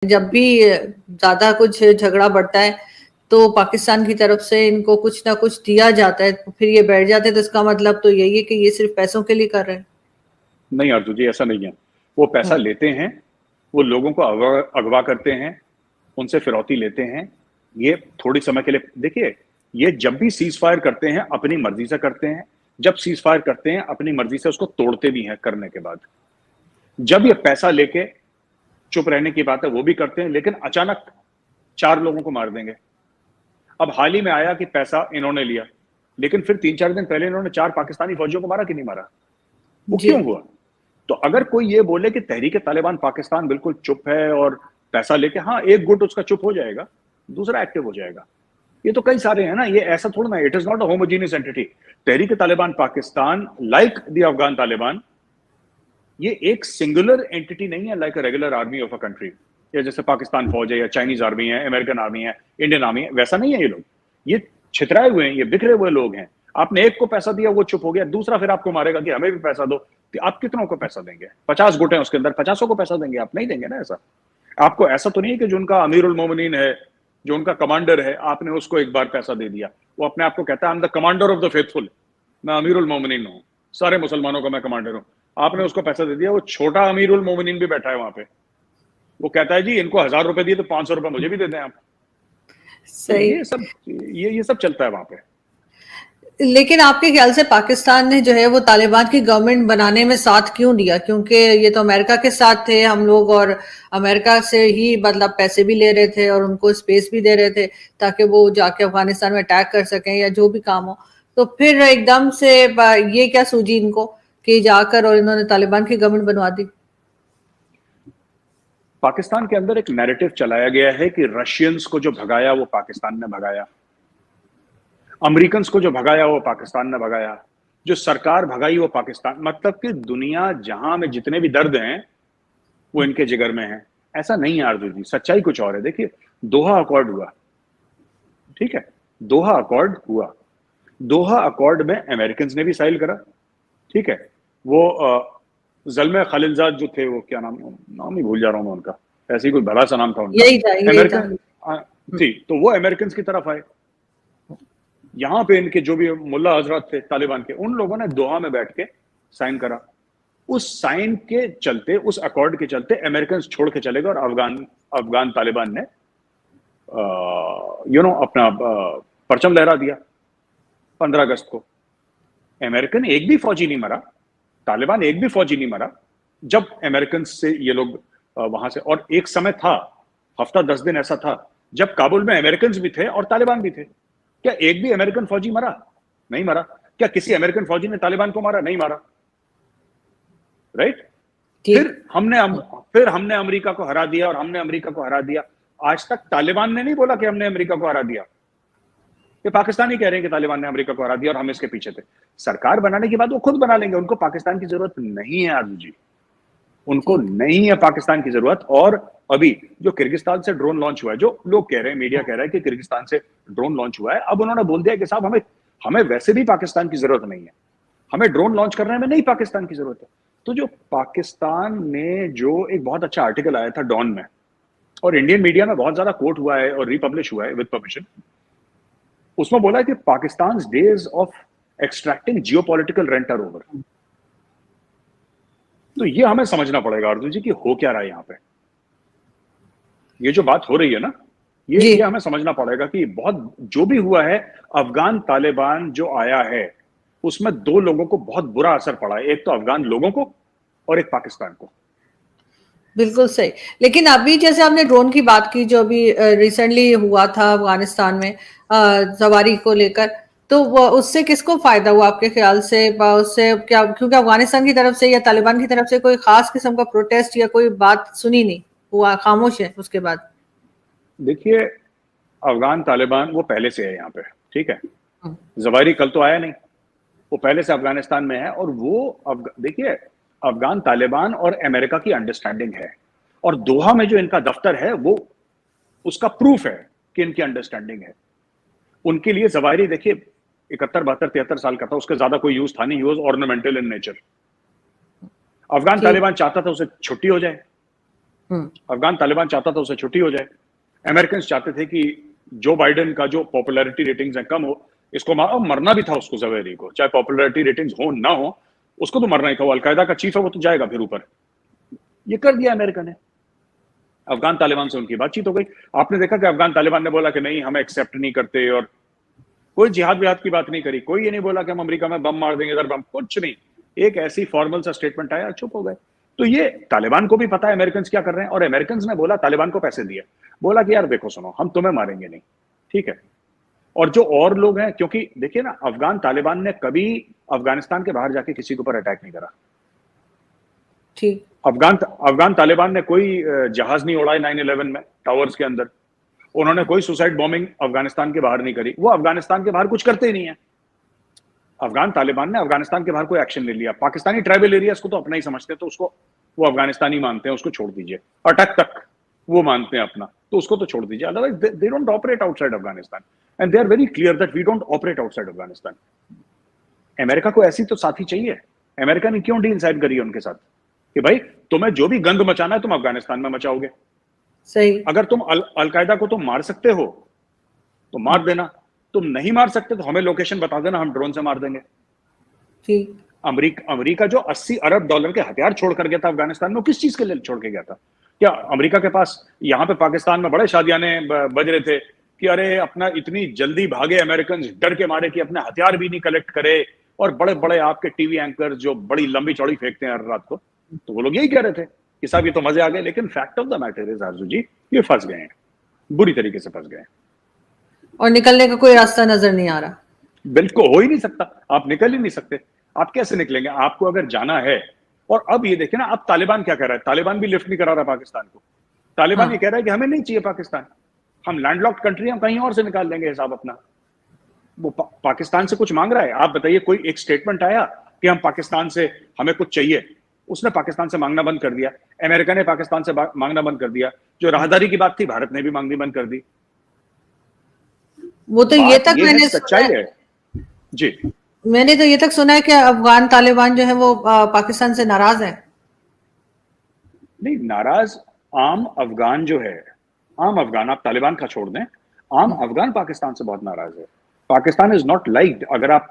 जब भी ज्यादा कुछ झगड़ा बढ़ता है तो पाकिस्तान की तरफ से इनको कुछ ना कुछ दिया जाता है, तो फिर ये बैठ जाते हैं, तो इसका मतलब तो यही है कि ये सिर्फ पैसों के लिए कर रहे हैं। नहीं आरजू जी, ऐसा नहीं है। वो पैसा लेते हैं, वो लोगों को अगवा करते हैं, उनसे फिरौती लेते हैं। ये थोड़ी समय के लिए, देखिए, ये जब भी सीज फायर करते हैं अपनी मर्जी से करते हैं। जब सीज फायर करते हैं अपनी मर्जी से उसको तोड़ते भी हैं करने के बाद। जब ये पैसा लेके चुप रहने की बात है वो भी करते हैं, लेकिन अचानक 4 लोगों को मार देंगे। अब हाल ही में आया कि पैसा इन्होंने लिया, लेकिन फिर 3-4 दिन पहले इन्होंने 4 पाकिस्तानी फौजियों को मारा कि नहीं मारा? वो जी। क्यों हुआ? तो अगर कोई ये बोले कि तहरीक तालिबान पाकिस्तान बिल्कुल चुप है और पैसा लेके, हाँ, एक गुट उसका चुप हो जाएगा, दूसरा एक्टिव हो जाएगा। ये तो कई सारे हैं ना, ये ऐसा थोड़ा ना, it is not a homogeneous entity. Tehreek Taliban Pakistan, like the Afghan Taliban, ये एक सिंगुलर एंटिटी नहीं है, like a regular army of a country. या जैसे पाकिस्तान फौज है, या चाइनीज आर्मी है, अमेरिकन आर्मी है, इंडियन आर्मी है, वैसा नहीं है। ये लोग, ये छितराए हुए हैं, ये बिखरे हुए लोग हैं। आपने एक को पैसा दिया, वो चुप हो गया, दूसरा फिर आपको मारेगा कि हमें भी पैसा दो। तो आप कितनों को पैसा देंगे? 50 गुट हैं उसके अंदर, 50 को पैसा देंगे? आप नहीं देंगे ना ऐसा। आपको ऐसा तो नहीं है कि जो उनका अमीर उल मोमिनीन है, जो उनका कमांडर है, आपने उसको एक बार पैसा दे दिया। वो अपने आप को कहता है, I am the commander of the faithful, मैं अमीर उल मोमिनीन हूँ, सारे मुसलमानों का मैं कमांडर हूँ। आपने उसको पैसा दे दिया, वो छोटा अमीर उल मोमिनीन भी बैठा है वहां पे, वो कहता है जी इनको 1000 रुपए दिए तो 500 रुपए मुझे भी दे दें आप। तो सही। ये सब चलता है वहां पे। लेकिन आपके ख्याल से पाकिस्तान ने जो है वो तालिबान की गवर्नमेंट बनाने में साथ क्यों दिया? क्योंकि ये तो अमेरिका के साथ थे हम लोग, और अमेरिका से ही मतलब पैसे भी ले रहे थे और उनको स्पेस भी दे रहे थे ताकि वो जाके अफगानिस्तान में अटैक कर सकें या जो भी काम हो। तो फिर एकदम से ये क्या सूझी इनको कि जाकर और इन्होंने तालिबान की गवर्नमेंट बनवा दी? पाकिस्तान के अंदर एक नैरेटिव चलाया गया है कि रशियंस को जो भगाया वो पाकिस्तान ने भगाया, अमेरिकन को जो भगाया वो पाकिस्तान ने भगाया, जो सरकार भगाई वो पाकिस्तान, मतलब कि दुनिया जहां में जितने भी दर्द हैं वो इनके जिगर में है। ऐसा नहीं है आरजू जी, सच्चाई कुछ और है। देखिए, दोहा अकॉर्ड हुआ, ठीक है, दोहा अकॉर्ड हुआ। दोहा अकॉर्ड में अमेरिकन ने भी साइन करा, ठीक है। वो जलमे खलीलजाद जो थे, वो क्या नाम ही भूल जा रहा हूं मैं उनका, ऐसे ही कोई बड़ा सा नाम था उनका, यही था। अमेरिकन थी, तो वो अमेरिकन की तरफ आए। यहाँ पे इनके जो भी मुल्ला हजरत थे तालिबान के, उन लोगों ने दोहा में बैठ के साइन करा। उस साइन के चलते, उस अकॉर्ड के चलते अमेरिकन छोड़ के चले गए और अफगान तालिबान ने अपना परचम लहरा दिया 15 अगस्त को। अमेरिकन एक भी फौजी नहीं मरा, तालिबान एक भी फौजी नहीं मरा जब अमेरिकन से ये लोग वहां से। और एक समय था, हफ्ता 10 दिन ऐसा था, जब काबुल में अमेरिकन भी थे और तालिबान भी थे। क्या एक भी अमेरिकन फौजी मरा? नहीं मरा। क्या किसी अमेरिकन फौजी ने तालिबान को मारा? नहीं मारा। राइट। फिर हमने अमेरिका को हरा दिया और हमने अमेरिका को हरा दिया। आज तक तालिबान ने नहीं बोला कि हमने अमेरिका को हरा दिया। ये पाकिस्तान ही कह रहे हैं कि तालिबान ने अमेरिका को हरा दिया और हम इसके पीछे थे। सरकार बनाने के बाद वो खुद बना लेंगे, उनको पाकिस्तान की जरूरत नहीं है आरजू जी, उनको नहीं है पाकिस्तान की जरूरत। और अभी जो किर्गिस्तान से ड्रोन लॉन्च हुआ है, जो लोग कह रहे हैं, मीडिया कह रहा है कि किर्गिस्तान से ड्रोन लॉन्च हुआ है, अब उन्होंने बोल दिया कि साहब हमें वैसे भी पाकिस्तान की जरूरत नहीं है, हमें ड्रोन लॉन्च करने में नहीं पाकिस्तान की जरूरत है। तो जो पाकिस्तान ने, जो एक बहुत अच्छा आर्टिकल आया था डॉन में और इंडियन मीडिया में बहुत ज्यादा कोट हुआ है और रिपब्लिश हुआ है विद परमिशन, उसमें बोला है कि Pakistan days of extracting geopolitical rent are over. तो ये हमें समझना पड़ेगा अर्जुन जी कि हो क्या रहा है यहाँ पे। ये जो बात हो रही है ना, ये हमें समझना पड़ेगा कि बहुत जो भी हुआ है, अफगान तालिबान जो आया है उसमें 2 लोगों को बहुत बुरा असर पड़ा है, एक तो अफगान लोगों को और एक पाकिस्तान को। बिल्कुल सही। लेकिन अभी जैसे आपने ड्रोन की बात की, जो अभी रिसेंटली हुआ था अफगानिस्तान में सवारी को लेकर, तो वो उससे किसको फायदा हुआ आपके ख्याल से? उससे क्या, क्योंकि अफगानिस्तान की तरफ से या तालिबान की तरफ से कोई खास किस्म का प्रोटेस्ट या कोई बात सुनी नहीं, हुआ खामोश है उसके बाद? देखिए, अफगान तालिबान वो पहले से है यहाँ पे, ठीक है। जवारी कल तो आया नहीं, वो पहले से अफगानिस्तान में है। और वो देखिए, अफगान तालिबान और अमेरिका की अंडरस्टैंडिंग है, और दोहा में जो इनका दफ्तर है वो उसका प्रूफ है कि इनकी अंडरस्टैंडिंग है। उनके लिए जवाहिरी, देखिए, 71, 72, 73 साल का था, उसका ज्यादा कोई यूज था नहीं, he was ornamental in nature. Afghan Taliban चाहता था उसे छुट्टी हो जाए, हम्म। अफगान तालिबान चाहता था उसे छुट्टी हो जाए। अमेरिकन चाहते थे कि जो बाइडेन का जो पॉपुलैरिटी रेटिंग्स है कम हो, इसको मरना भी था उसको, जवेरी को, चाहे पॉपुलैरिटी रेटिंग्स हो ना हो, उसको तो मरना ही था। वो अलकायदा का चीफ है, वो तो जाएगा फिर ऊपर। ये कर दिया अमेरिका ने। अफगान तालिबान से उनकी बातचीत हो गई। आपने देखा कि अफगान तालिबान ने बोला कि नहीं, हम एक्सेप्ट नहीं करते, और कोई जिहाद विहाद की बात नहीं करी। कोई ये नहीं बोला कि हम अमेरिका में बम मार देंगे, इधर बम, कुछ नहीं। एक ऐसी फॉर्मल सा स्टेटमेंट आया, चुप हो गए। तो ये तालिबान को भी पता है अमेरिकन क्या कर रहे हैं, और अमेरिकन ने बोला, तालिबान को पैसे दिए, बोला कि यार देखो सुनो, हम तुम्हें मारेंगे नहीं, ठीक है। और जो और लोग हैं, क्योंकि देखिए ना, अफगान तालिबान ने कभी अफगानिस्तान के बाहर जाके किसी के ऊपर अटैक नहीं करा। ठीक। अफगान अफगान तालिबान ने कोई जहाज नहीं उड़ाए 9/11 में टावर्स के अंदर। उन्होंने कोई सुसाइड बॉम्बिंग अफगानिस्तान के बाहर नहीं करी। वो अफगानिस्तान के बाहर कुछ करते ही नहीं है। अफगान तालिबान ने अफगानिस्तान के बाहर कोई एक्शन नहीं लिया। पाकिस्तानी ट्राइबल एरियाज को तो अपना ही समझते हैं, तो उसको वो अफगानिस्तानी मानते हैं, उसको छोड़ दीजिए। अटक तक वो मानते हैं अपना, तो उसको तो छोड़ दीजिए। Otherwise they don't operate outside Afghanistan, and they are very clear that we don't operate outside Afghanistan. America को ऐसी तो साथी चाहिए। अमेरिका ने क्यों डील साइन करी है उनके साथ कि भाई तुम्हें जो भी गंद मचाना है तुम अफगानिस्तान में मचाओगे। सही। अगर तुम अलकायदा को तुम मार सकते हो तो मार देना, तुम नहीं मार सकते तो हमें लोकेशन बता देना, हम ड्रोन से मार देंगे। ठीक। अमेरिका जो 80 अरब डॉलर के हथियार छोड़ कर गया था अफगानिस्तान में, वो किस चीज के लिए छोड़ के गया था? क्या अमेरिका के पास यहाँ पे पाकिस्तान में बड़े शादियाने बज रहे थे कि अरे अपना इतनी जल्दी भागे अमेरिकन, डर के मारे कि अपने हथियार भी नहीं कलेक्ट करे, और बड़े बड़े आपके टीवी एंकर जो बड़ी लंबी चौड़ी फेंकते हैं हर रात को, तो वो लोग यही कह रहे थे कि साहब ये तो मजे आ गए। लेकिन fact of the matter is आरजू जी, ये फंस गए हैं, बुरी तरीके से फंस गए हैं, और निकलने का कोई रास्ता नजर नहीं आ रहा। बिल्कुल हो ही नहीं सकता। आप निकल ही नहीं सकते। आप कैसे निकलेंगे? आपको अगर जाना है, और अब ये देखिए ना, अब तालिबान क्या कर रहा है, तालिबान भी लिफ्ट नहीं करा रहा पाकिस्तान को। तालिबान हाँ। ये कह रहा है कि हमें नहीं चाहिए पाकिस्तान, हम लैंडलॉक्ड कंट्री, हम कहीं और से निकाल लेंगे हिसाब अपना। वो पाकिस्तान से कुछ मांग रहा है। आप बताइए, कोई एक स्टेटमेंट आया कि हम पाकिस्तान से, हमें कुछ चाहिए? उसने पाकिस्तान से मांगना बंद कर दिया। अमेरिका ने पाकिस्तान से मांगना बंद कर दिया। जो राहदारी की बात थी, भारत ने भी मांगनी बंद कर दी। वो तो ये बात तक ये है, मैंने सच्चाई सुना, है जी। मैंने तो ये तक सुना है कि अफगान तालिबान जो है वो पाकिस्तान से नाराज है। नहीं, नाराज आम अफगान जो है, आम अफगान, आप तालिबान का छोड़ दें, आम अफगान पाकिस्तान से बहुत नाराज है। Pakistan is not liked. अगर आप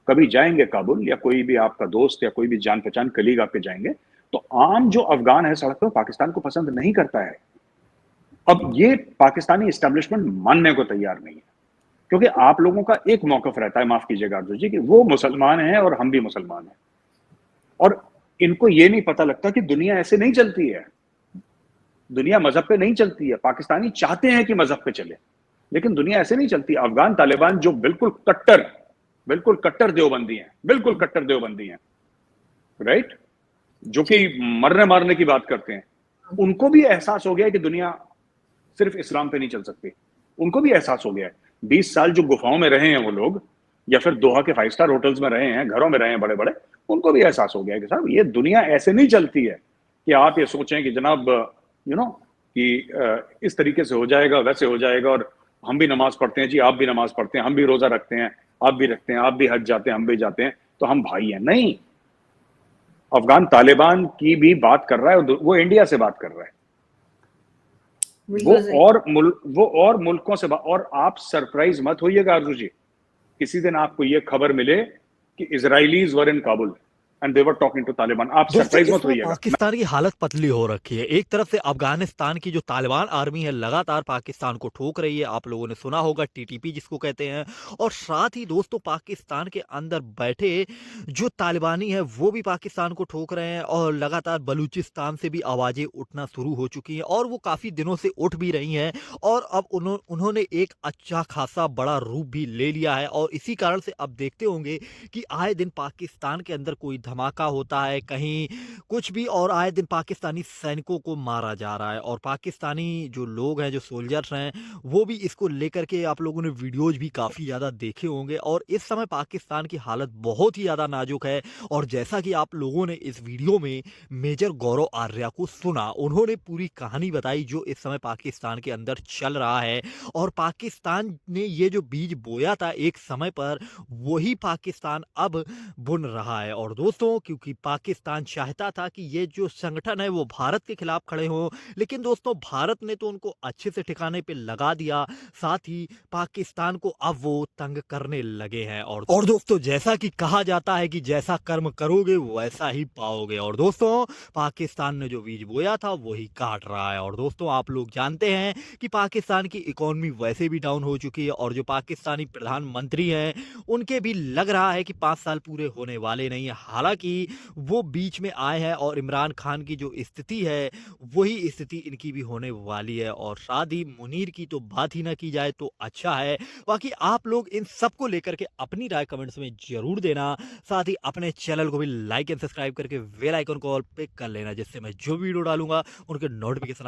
कभी जाएंगे काबुल, या कोई भी आपका दोस्त या कोई भी जान पहचान कलीग आपके जाएंगे, तो आम जो अफगान है सड़क पर, पाकिस्तान को पसंद नहीं करता है। अब ये पाकिस्तानी इस्टेब्लिशमेंट मानने को तैयार नहीं है, क्योंकि आप लोगों का एक मौकफ रहता है, माफ कीजिएगा अर्जुन जी, कि वो मुसलमान हैं और हम भी मुसलमान हैं, और इनको ये नहीं पता लगता कि दुनिया ऐसे नहीं चलती है। दुनिया मजहब पे नहीं चलती है। पाकिस्तानी चाहते हैं कि मजहब पे चले, लेकिन दुनिया ऐसे नहीं चलती। अफगान तालिबान जो बिल्कुल कट्टर देवबंदी हैं, बिल्कुल कट्टर देवबंदी हैं, राइट, जो कि मरने मारने की बात करते हैं, उनको भी एहसास हो गया है कि दुनिया सिर्फ इस्लाम पे नहीं चल सकती। उनको भी एहसास हो गया है। 20 साल जो गुफाओं में रहे हैं वो लोग, या फिर दोहा के 5 स्टार होटल्स में रहे हैं, घरों में रहे हैं बड़े बड़े, उनको भी एहसास हो गया है कि साहब ये दुनिया ऐसे नहीं चलती है कि आप ये सोचें कि जनाब कि इस तरीके से हो जाएगा, वैसे हो जाएगा, और हम भी नमाज पढ़ते हैं जी, आप भी नमाज पढ़ते हैं, हम भी रोजा रखते हैं, आप भी रखते हैं, आप भी हज जाते हैं, हम भी जाते हैं, तो हम भाई हैं। नहीं, अफगान तालिबान की भी बात कर रहा है, वो इंडिया से बात कर रहा है, बिल्कुल सही। वो और मुल्कों से और आप सरप्राइज मत होइएगा अर्जु जी, किसी दिन आपको ये खबर मिले कि Israelis were in Kabul and they were talking to Taliban, आप दोस्तों, सरप्राइज इस मत समय होइएगा। पाकिस्तान की हालत पतली हो रखी है। एक तरफ से अफगानिस्तान की जो तालिबान आर्मी है लगातार पाकिस्तान को ठोक रही है, आप लोगों ने सुना होगा टीटीपी जिसको कहते हैं, और साथ ही दोस्तों पाकिस्तान के अंदर बैठे जो तालिबानी है वो भी पाकिस्तान को ठोक रहे हैं, और लगातार बलूचिस्तान से भी आवाजें उठना शुरू हो चुकी हैं, और वो काफी दिनों से उठ भी रही हैं, और अब उन्होंने एक अच्छा खासा बड़ा रूप भी ले लिया है। और इसी कारण से अब देखते होंगे कि आए दिन पाकिस्तान के अंदर कोई धमाका होता है, कहीं कुछ भी, और आए दिन पाकिस्तानी सैनिकों को मारा जा रहा है, और पाकिस्तानी जो लोग हैं, जो सोल्जर्स हैं, वो भी इसको लेकर के आप लोगों ने वीडियोज भी काफ़ी ज़्यादा देखे होंगे। और इस समय पाकिस्तान की हालत बहुत ही ज़्यादा नाजुक है। और जैसा कि आप लोगों ने इस वीडियो में मेजर गौरव आर्या को सुना, उन्होंने पूरी कहानी बताई जो इस समय पाकिस्तान के अंदर चल रहा है, और पाकिस्तान ने ये जो बीज बोया था एक समय पर, वही पाकिस्तान अब बुन रहा है। और दोस्तों, दोस्तों क्योंकि पाकिस्तान चाहता था कि ये जो संगठन है वो भारत के खिलाफ खड़े हों, लेकिन दोस्तों भारत ने तो उनको अच्छे से ठिकाने पे लगा दिया, साथ ही पाकिस्तान को अब वो तंग करने लगे हैं। और दोस्तों जैसा कि कहा जाता है कि जैसा कर्म करोगे वैसा ही पाओगे, और दोस्तों पाकिस्तान ने जो बीज बोया था वही काट रहा है। और दोस्तों आप लोग जानते हैं कि पाकिस्तान की इकोनॉमी वैसे भी डाउन हो चुकी है, और जो पाकिस्तानी प्रधानमंत्री हैं उनके भी लग रहा है कि 5 साल पूरे होने वाले नहीं है। हालांकि वो बीच में आए हैं और इमरान खान की जो स्थिति है वही स्थिति इनकी भी होने वाली है, और शादी मुनीर की तो बात ही ना की जाए तो अच्छा है। बाकी आप लोग इन सबको लेकर के अपनी राय कमेंट्स में जरूर देना, साथ ही अपने चैनल को भी लाइक एंड सब्सक्राइब करके बेल आइकन को ऑल पे कर लेना, जिससे मैं जो वीडियो डालूंगा उनके नोटिफिकेशन